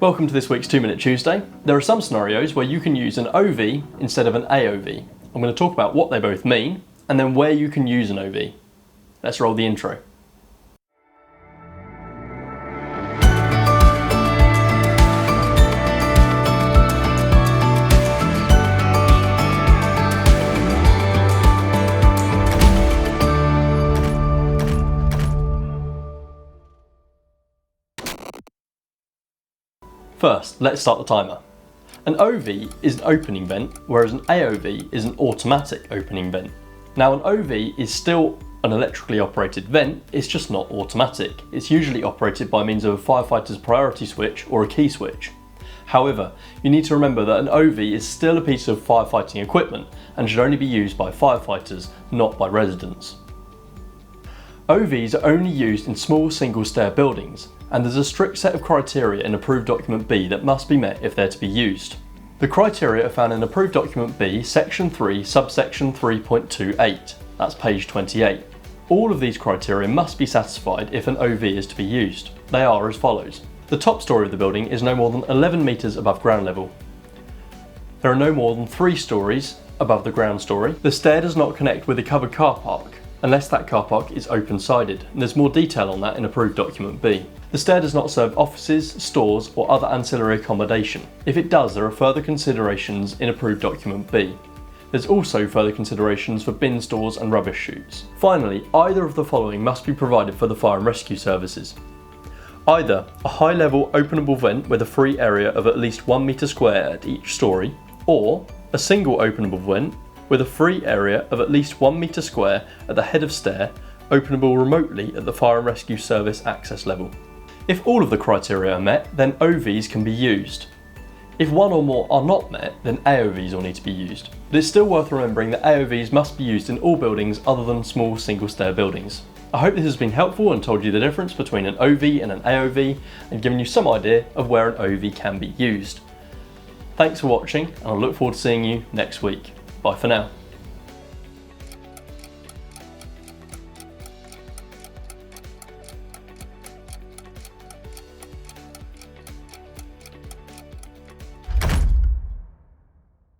Welcome to this week's 2-Minute Tuesday. There are some scenarios where you can use an OV instead of an AOV. I'm going to talk about what they both mean and then where you can use an OV. Let's roll the intro. First, let's start the timer. An OV is an opening vent, whereas an AOV is an automatic opening vent. Now an OV is still an electrically operated vent, it's just not automatic. It's usually operated by means of a firefighter's priority switch or a key switch. However, you need to remember that an OV is still a piece of firefighting equipment and should only be used by firefighters, not by residents. OVs are only used in small single-stair buildings, and there's a strict set of criteria in Approved Document B that must be met if they're to be used. The criteria are found in Approved Document B, Section 3, Subsection 3.28. That's page 28. All of these criteria must be satisfied if an OV is to be used. They are as follows. The top story of the building is no more than 11 metres above ground level. There are no more than 3 stories above the ground story. The stair does not connect with a covered car park, unless that car park is open-sided, and there's more detail on that in Approved Document B. The stair does not serve offices, stores or other ancillary accommodation. If it does, there are further considerations in Approved Document B. There's also further considerations for bin stores and rubbish chutes. Finally, either of the following must be provided for the fire and rescue services. Either a high-level openable vent with a free area of at least 1 metre square at each story, or a single openable vent with a free area of at least 1 metre square at the head of stair, openable remotely at the fire and rescue service access level. If all of the criteria are met, then OVs can be used. If one or more are not met, then AOVs will need to be used. But it's still worth remembering that AOVs must be used in all buildings other than small single-stair buildings. I hope this has been helpful and told you the difference between an OV and an AOV and given you some idea of where an OV can be used. Thanks for watching, and I look forward to seeing you next week. Bye for now.